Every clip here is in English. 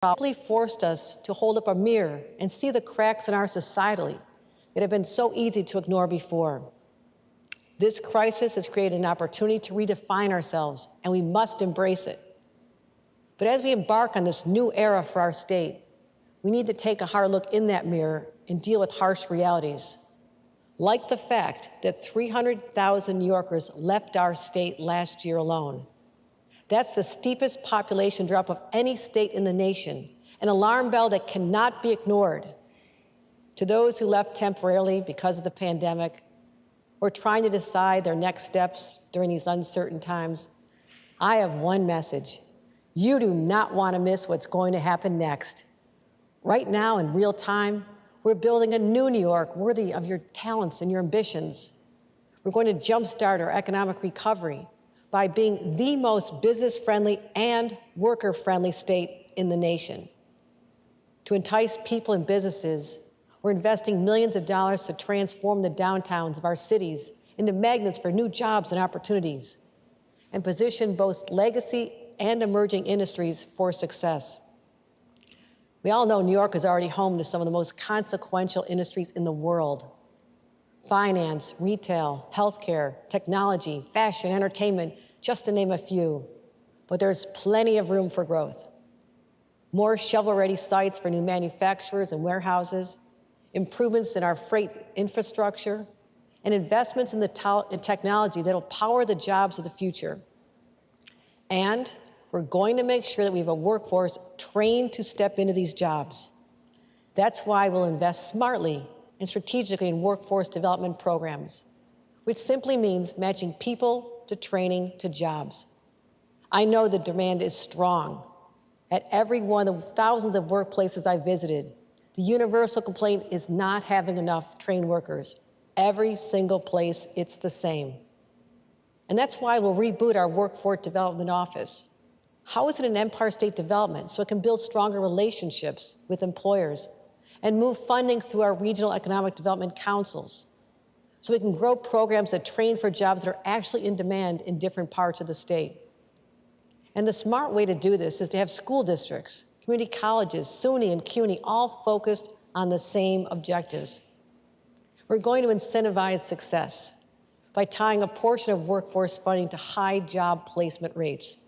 probably forced us to hold up a mirror and see the cracks in our society that have been so easy to ignore before. This crisis has created an opportunity to redefine ourselves, and we must embrace it. But as we embark on this new era for our state, we need to take a hard look in that mirror and deal with harsh realities, like the fact that 300,000 New Yorkers left our state last year alone. That's the steepest population drop of any state in the nation, an alarm bell that cannot be ignored. To those who left temporarily because of the pandemic or trying to decide their next steps during these uncertain times, I have one message. You do not want to miss what's going to happen next. Right now, in real time, we're building a new New York worthy of your talents and your ambitions. We're going to jumpstart our economic recovery by being the most business-friendly and worker-friendly state in the nation. To entice people and businesses, we're investing millions of dollars to transform the downtowns of our cities into magnets for new jobs and opportunities, and position both legacy and emerging industries for success. We all know New York is already home to some of the most consequential industries in the world: finance, retail, healthcare, technology, fashion, entertainment, just to name a few. But there's plenty of room for growth. More shovel-ready sites for new manufacturers and warehouses, improvements in our freight infrastructure, and investments in technology that'll power the jobs of the future. And we're going to make sure that we have a workforce trained to step into these jobs. That's why we'll invest smartly and strategically in workforce development programs, which simply means matching people to training to jobs. I know the demand is strong. At every one of the thousands of workplaces I visited, the universal complaint is not having enough trained workers. Every single place, it's the same. And that's why we'll reboot our Workforce Development Office. How is it an Empire State Development so it can build stronger relationships with employers and move funding through our regional economic development councils so we can grow programs that train for jobs that are actually in demand in different parts of the state? And the smart way to do this is to have school districts, community colleges, SUNY and CUNY, all focused on the same objectives. We're going to incentivize success by tying a portion of workforce funding to high job placement rates.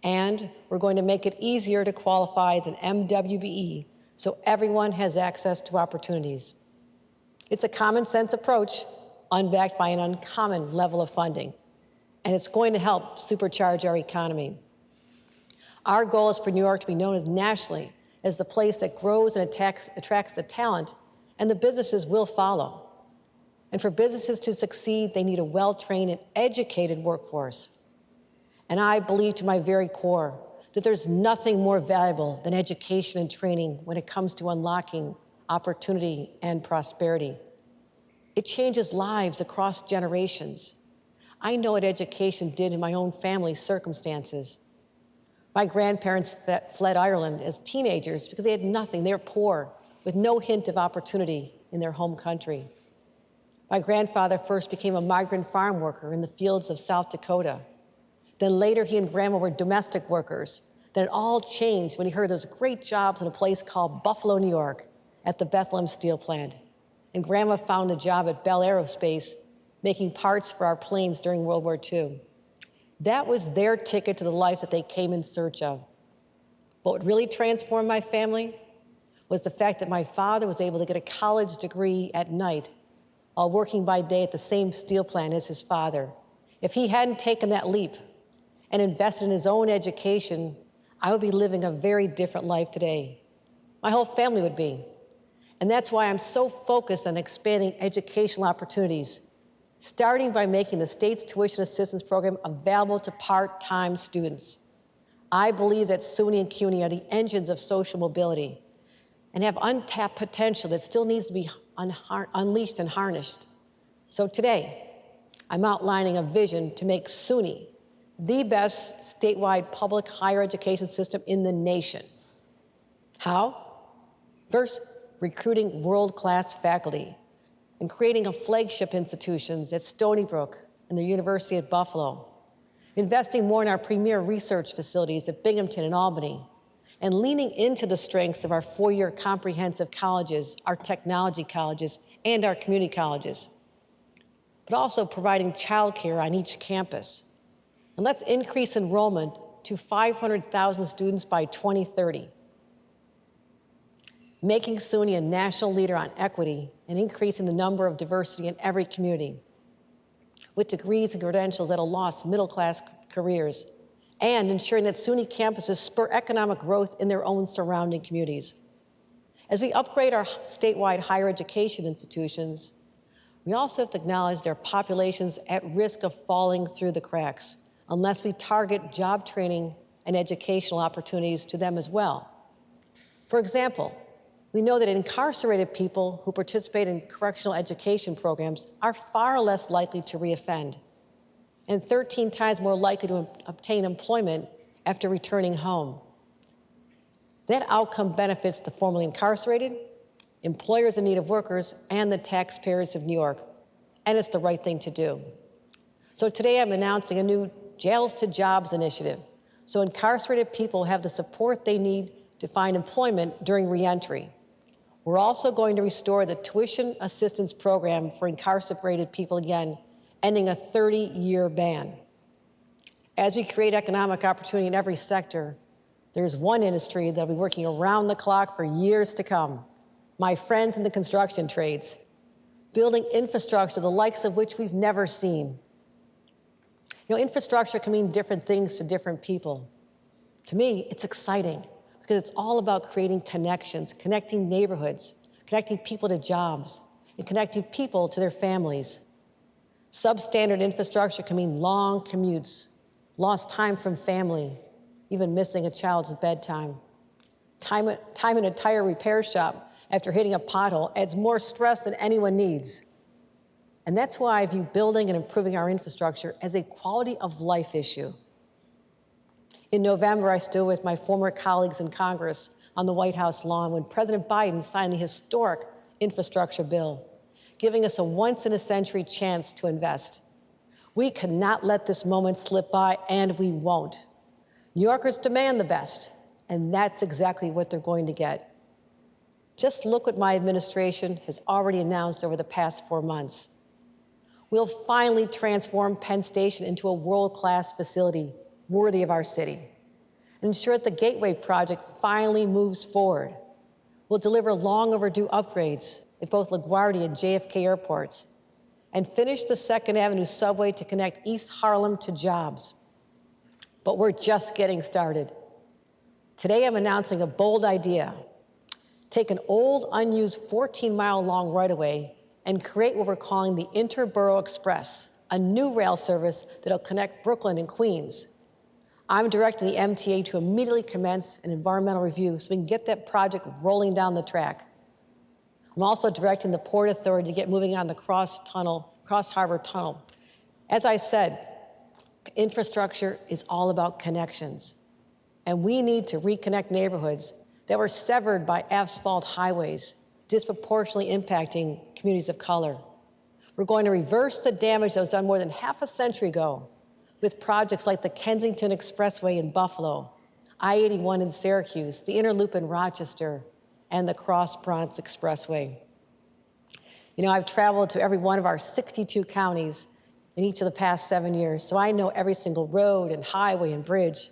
And we're going to make it easier to qualify as an MWBE so everyone has access to opportunities. It's a common sense approach, unbacked by an uncommon level of funding, and it's going to help supercharge our economy. Our goal is for New York to be known nationally as the place that grows and attracts the talent, and the businesses will follow. And for businesses to succeed, they need a well-trained and educated workforce. And I believe to my very core that there's nothing more valuable than education and training when it comes to unlocking opportunity and prosperity. It changes lives across generations. I know what education did in my own family's circumstances. My grandparents fled Ireland as teenagers because they had nothing. They were poor, with no hint of opportunity in their home country. My grandfather first became a migrant farm worker in the fields of South Dakota. Then later, he and Grandma were domestic workers. Then it all changed when he heard there was great jobs in a place called Buffalo, New York, at the Bethlehem Steel Plant. And Grandma found a job at Bell Aerospace, making parts for our planes during World War II. That was their ticket to the life that they came in search of. But what really transformed my family was the fact that my father was able to get a college degree at night while working by day at the same steel plant as his father. If he hadn't taken that leap and invested in his own education, I would be living a very different life today. My whole family would be. And that's why I'm so focused on expanding educational opportunities, starting by making the state's tuition assistance program available to part-time students. I believe that SUNY and CUNY are the engines of social mobility and have untapped potential that still needs to be unleashed and harnessed. So today, I'm outlining a vision to make SUNY the best statewide public higher education system in the nation. How? First, recruiting world-class faculty and creating a flagship institutions at Stony Brook and the University at Buffalo, investing more in our premier research facilities at Binghamton and Albany, and leaning into the strengths of our four-year comprehensive colleges, our technology colleges, and our community colleges, but also providing childcare on each campus. And let's increase enrollment to 500,000 students by 2030. Making SUNY a national leader on equity and increasing the number of diversity in every community, with degrees and credentials that'll launch middle-class careers, and ensuring that SUNY campuses spur economic growth in their own surrounding communities. As we upgrade our statewide higher education institutions, we also have to acknowledge their populations at risk of falling through the cracks unless we target job training and educational opportunities to them as well. For example, we know that incarcerated people who participate in correctional education programs are far less likely to reoffend and 13 times more likely to obtain employment after returning home. That outcome benefits the formerly incarcerated, employers in need of workers, and the taxpayers of New York, and it's the right thing to do. So today I'm announcing a new Jails to Jobs initiative, so incarcerated people have the support they need to find employment during reentry. We're also going to restore the tuition assistance program for incarcerated people again, ending a 30-year ban. As we create economic opportunity in every sector, there's one industry that'll be working around the clock for years to come. My friends in the construction trades, building infrastructure the likes of which we've never seen. You know, infrastructure can mean different things to different people. To me, it's exciting because it's all about creating connections, connecting neighborhoods, connecting people to jobs, and connecting people to their families. Substandard infrastructure can mean long commutes, lost time from family, even missing a child's bedtime. Time in a tire repair shop after hitting a pothole adds more stress than anyone needs. And that's why I view building and improving our infrastructure as a quality of life issue. In November, I stood with my former colleagues in Congress on the White House lawn when President Biden signed the historic infrastructure bill, giving us a once-in-a-century chance to invest. We cannot let this moment slip by, and we won't. New Yorkers demand the best, and that's exactly what they're going to get. Just look what my administration has already announced over the past 4 months. We'll finally transform Penn Station into a world-class facility worthy of our city, and ensure that the Gateway project finally moves forward. We'll deliver long overdue upgrades at both LaGuardia and JFK airports, and finish the 2nd Avenue subway to connect East Harlem to jobs. But we're just getting started. Today I'm announcing a bold idea. Take an old, unused 14-mile-long right-of-way and create what we're calling the Interborough Express, a new rail service that'll connect Brooklyn and Queens. I'm directing the MTA to immediately commence an environmental review so we can get that project rolling down the track. I'm also directing the Port Authority to get moving on the Cross Harbor Tunnel. As I said, infrastructure is all about connections, and we need to reconnect neighborhoods that were severed by asphalt highways, disproportionately impacting communities of color. We're going to reverse the damage that was done more than half a century ago with projects like the Kensington Expressway in Buffalo, I-81 in Syracuse, the Inner Loop in Rochester, and the Cross Bronx Expressway. You know, I've traveled to every one of our 62 counties in each of the past 7 years, so I know every single road and highway and bridge.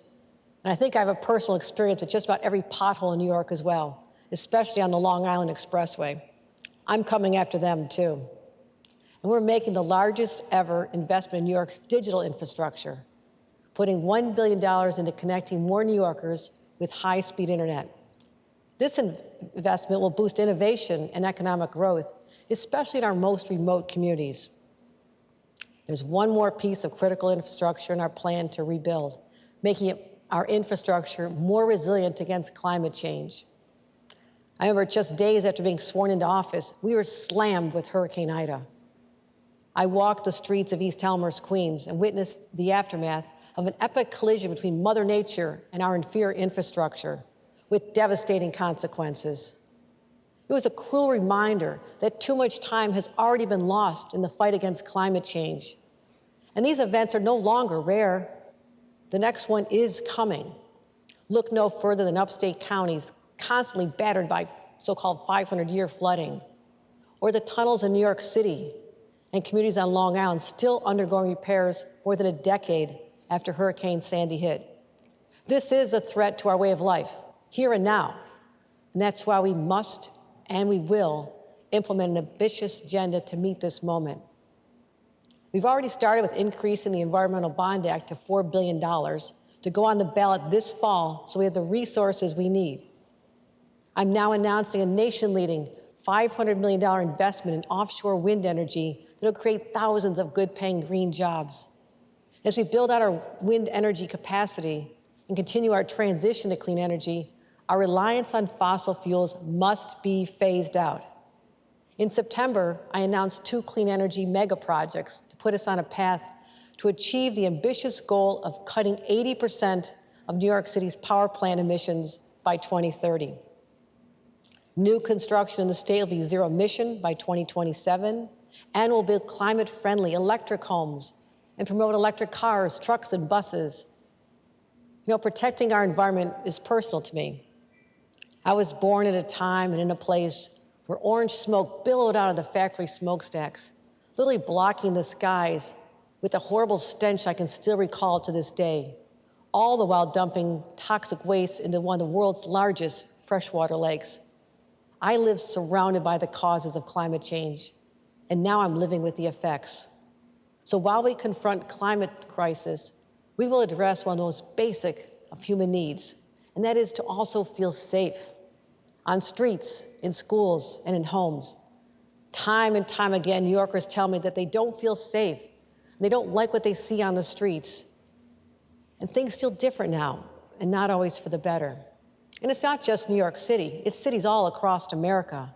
And I think I have a personal experience with just about every pothole in New York as well, especially on the Long Island Expressway. I'm coming after them too. And we're making the largest ever investment in New York's digital infrastructure, putting $1 billion into connecting more New Yorkers with high-speed internet. This investment will boost innovation and economic growth, especially in our most remote communities. There's one more piece of critical infrastructure in our plan to rebuild, making our infrastructure more resilient against climate change. I remember just days after being sworn into office, we were slammed with Hurricane Ida. I walked the streets of East Elmhurst, Queens, and witnessed the aftermath of an epic collision between Mother Nature and our inferior infrastructure, with devastating consequences. It was a cruel reminder that too much time has already been lost in the fight against climate change. And these events are no longer rare. The next one is coming. Look no further than upstate counties constantly battered by so-called 500-year flooding, or the tunnels in New York City and communities on Long Island still undergoing repairs more than a decade after Hurricane Sandy hit. This is a threat to our way of life, here and now, and that's why we must and we will implement an ambitious agenda to meet this moment. We've already started with increasing the Environmental Bond Act to $4 billion to go on the ballot this fall so we have the resources we need. I'm now announcing a nation-leading $500 million investment in offshore wind energy that will create thousands of good-paying green jobs. As we build out our wind energy capacity and continue our transition to clean energy, our reliance on fossil fuels must be phased out. In September, I announced 2 clean energy mega projects to put us on a path to achieve the ambitious goal of cutting 80% of New York City's power plant emissions by 2030. New construction in the state will be zero emission by 2027, and will build climate-friendly electric homes and promote electric cars, trucks, and buses. You know, protecting our environment is personal to me. I was born at a time and in a place where orange smoke billowed out of the factory smokestacks, literally blocking the skies with a horrible stench I can still recall to this day, all the while dumping toxic waste into one of the world's largest freshwater lakes. I lived surrounded by the causes of climate change, and now I'm living with the effects. So while we confront climate crisis, we will address one of the most basic of human needs, and that is to also feel safe on streets, in schools, and in homes. Time and time again, New Yorkers tell me that they don't feel safe, and they don't like what they see on the streets. And things feel different now, and not always for the better. And it's not just New York City, it's cities all across America.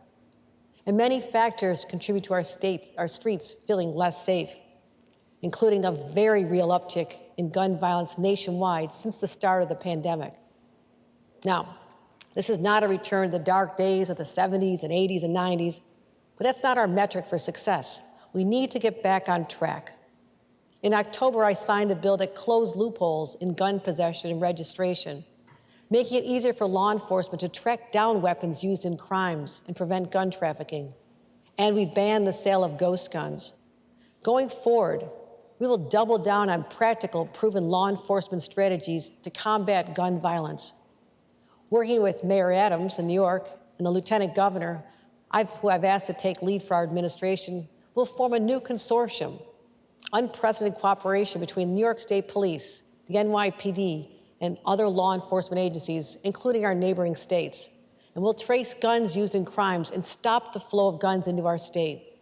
And many factors contribute to our streets feeling less safe, including a very real uptick in gun violence nationwide since the start of the pandemic. Now, this is not a return to the dark days of the 70s and 80s and 90s, but that's not our metric for success. We need to get back on track. In October, I signed a bill that closed loopholes in gun possession and registration, making it easier for law enforcement to track down weapons used in crimes and prevent gun trafficking. And we banned the sale of ghost guns. Going forward, we will double down on practical, proven law enforcement strategies to combat gun violence. Working with Mayor Adams in New York and the Lieutenant Governor, who I've asked to take lead for our administration, we'll form a new consortium, unprecedented cooperation between New York State Police, the NYPD, and other law enforcement agencies, including our neighboring states. And we'll trace guns used in crimes and stop the flow of guns into our state.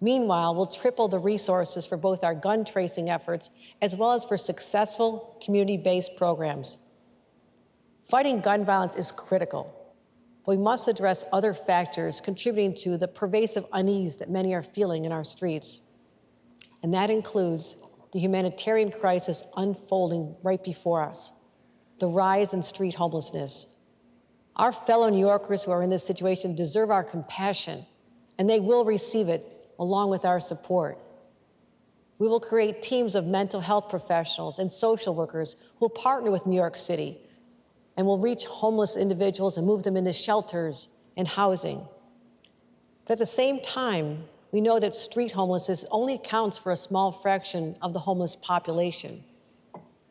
Meanwhile, we'll triple the resources for both our gun tracing efforts as well as for successful community-based programs. Fighting gun violence is critical, but we must address other factors contributing to the pervasive unease that many are feeling in our streets. And that includes the humanitarian crisis unfolding right before us, the rise in street homelessness. Our fellow New Yorkers who are in this situation deserve our compassion, and they will receive it along with our support. We will create teams of mental health professionals and social workers who will partner with New York City and will reach homeless individuals and move them into shelters and housing. But at the same time, we know that street homelessness only accounts for a small fraction of the homeless population.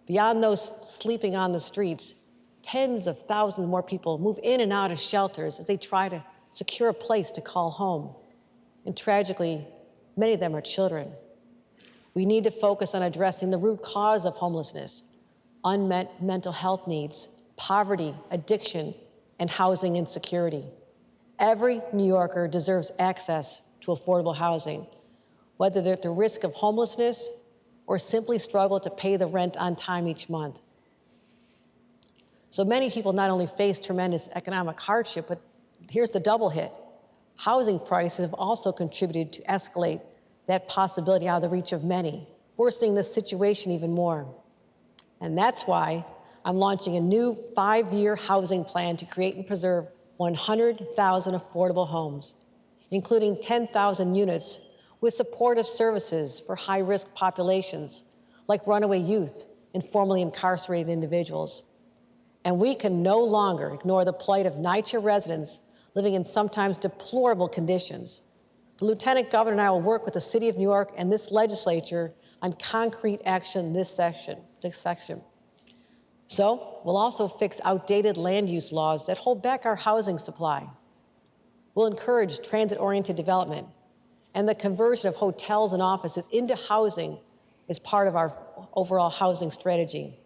Beyond those sleeping on the streets, tens of thousands more people move in and out of shelters as they try to secure a place to call home. And tragically, many of them are children. We need to focus on addressing the root cause of homelessness, unmet mental health needs, poverty, addiction, and housing insecurity. Every New Yorker deserves access to affordable housing, whether they're at the risk of homelessness or simply struggle to pay the rent on time each month. So many people not only face tremendous economic hardship, but here's the double hit. Housing prices have also contributed to escalate that possibility out of the reach of many, worsening the situation even more. And that's why I'm launching a new 5-year housing plan to create and preserve 100,000 affordable homes, including 10,000 units with supportive services for high-risk populations like runaway youth and formerly incarcerated individuals. And we can no longer ignore the plight of NYCHA residents living in sometimes deplorable conditions. The Lieutenant Governor and I will work with the City of New York and this legislature on concrete action this section. So we'll also fix outdated land use laws that hold back our housing supply. We'll encourage transit-oriented development, and the conversion of hotels and offices into housing is part of our overall housing strategy.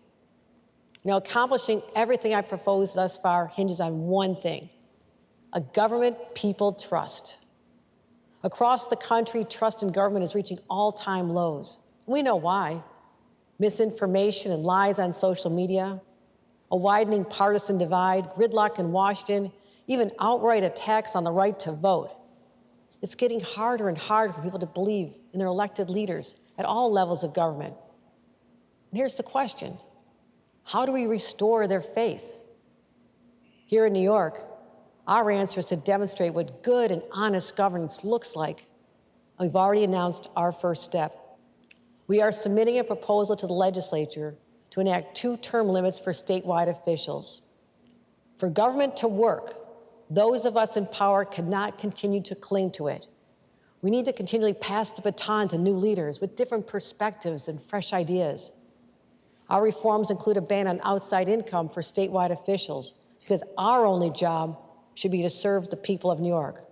Now, accomplishing everything I've proposed thus far hinges on one thing: a government people trust. Across the country, trust in government is reaching all-time lows. We know why. Misinformation and lies on social media, a widening partisan divide, gridlock in Washington, even outright attacks on the right to vote. It's getting harder and harder for people to believe in their elected leaders at all levels of government. And here's the question: how do we restore their faith? Here in New York, our answer is to demonstrate what good and honest governance looks like. We've already announced our first step. We are submitting a proposal to the legislature to enact 2 term limits for statewide officials. For government to work, those of us in power cannot continue to cling to it. We need to continually pass the baton to new leaders with different perspectives and fresh ideas. Our reforms include a ban on outside income for statewide officials, because our only job should be to serve the people of New York.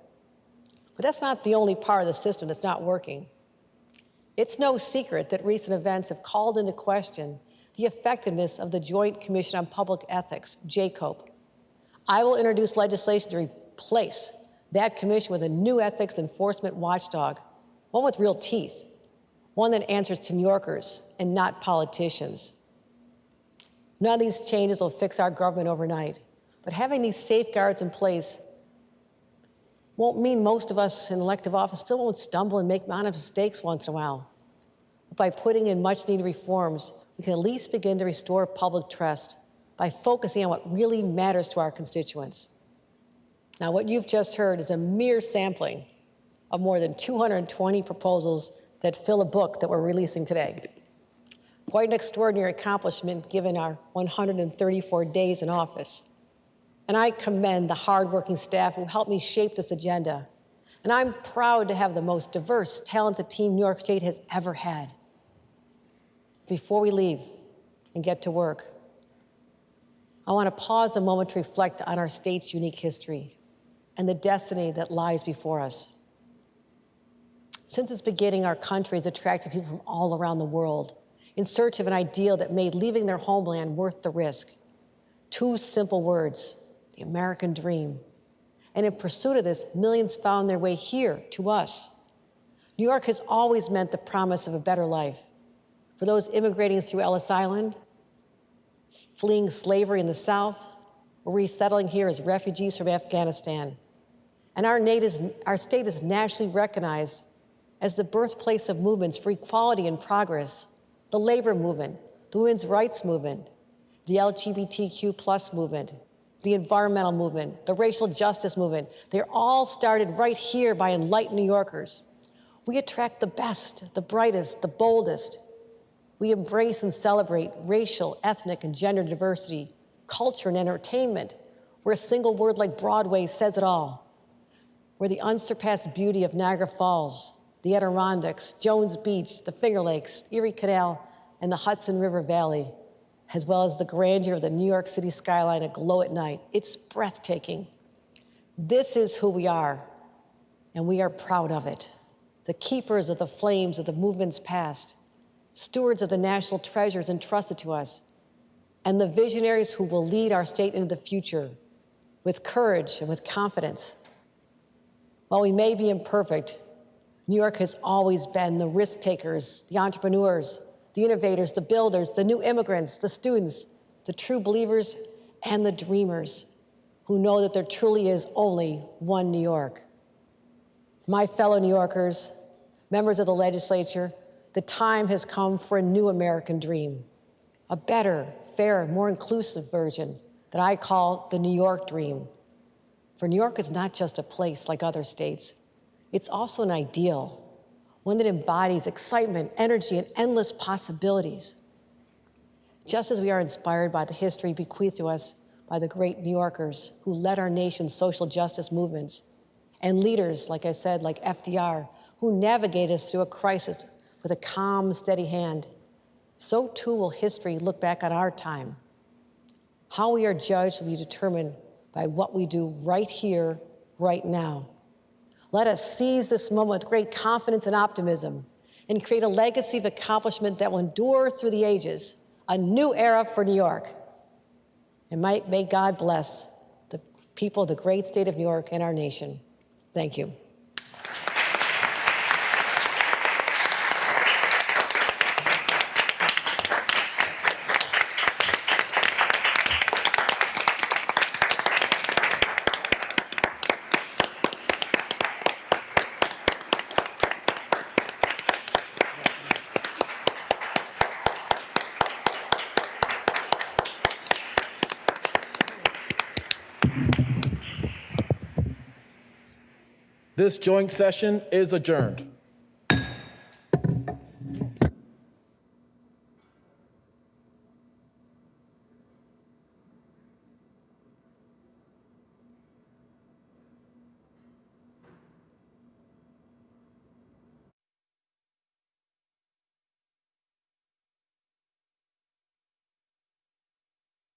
But that's not the only part of the system that's not working. It's no secret that recent events have called into question the effectiveness of the Joint Commission on Public Ethics, JCOPE. I will introduce legislation to replace that commission with a new ethics enforcement watchdog, one with real teeth, one that answers to New Yorkers and not politicians. None of these changes will fix our government overnight, but having these safeguards in place won't mean most of us in elective office still won't stumble and make honest mistakes once in a while. But by putting in much-needed reforms, we can at least begin to restore public trust by focusing on what really matters to our constituents. Now, what you've just heard is a mere sampling of more than 220 proposals that fill a book that we're releasing today. Quite an extraordinary accomplishment given our 134 days in office. And I commend the hardworking staff who helped me shape this agenda. And I'm proud to have the most diverse, talented team New York State has ever had. Before we leave and get to work, I want to pause a moment to reflect on our state's unique history and the destiny that lies before us. Since its beginning, our country has attracted people from all around the world in search of an ideal that made leaving their homeland worth the risk. 2 simple words: the American dream. And in pursuit of this, millions found their way here to us. New York has always meant the promise of a better life for those immigrating through Ellis Island, fleeing slavery in the South, or resettling here as refugees from Afghanistan. And our state is nationally recognized as the birthplace of movements for equality and progress: the labor movement, the women's rights movement, the LGBTQ+ movement, the environmental movement, the racial justice movement. They're all started right here by enlightened New Yorkers. We attract the best, the brightest, the boldest. We embrace and celebrate racial, ethnic, and gender diversity, culture and entertainment, where a single word like Broadway says it all. Where the unsurpassed beauty of Niagara Falls, the Adirondacks, Jones Beach, the Finger Lakes, Erie Canal, and the Hudson River Valley, as well as the grandeur of the New York City skyline aglow at night. It's breathtaking. This is who we are, and we are proud of it. The keepers of the flames of the movement's past, stewards of the national treasures entrusted to us, and the visionaries who will lead our state into the future with courage and with confidence. While we may be imperfect, New York has always been the risk takers, the entrepreneurs, the innovators, the builders, the new immigrants, the students, the true believers, and the dreamers who know that there truly is only one New York. My fellow New Yorkers, members of the legislature, the time has come for a new American dream, a better, fairer, more inclusive version that I call the New York dream. For New York is not just a place like other states. It's also an ideal, one that embodies excitement, energy, and endless possibilities. just as we are inspired by the history bequeathed to us by the great New Yorkers who led our nation's social justice movements, and leaders, like I said, like FDR, who navigated us through a crisis with a calm, steady hand, so too will history look back on our time. How we are judged will be determined by what we do right here, right now. Let us seize this moment with great confidence and optimism and create a legacy of accomplishment that will endure through the ages, a new era for New York. And may God bless the people of the great state of New York and our nation. Thank you. This joint session is adjourned.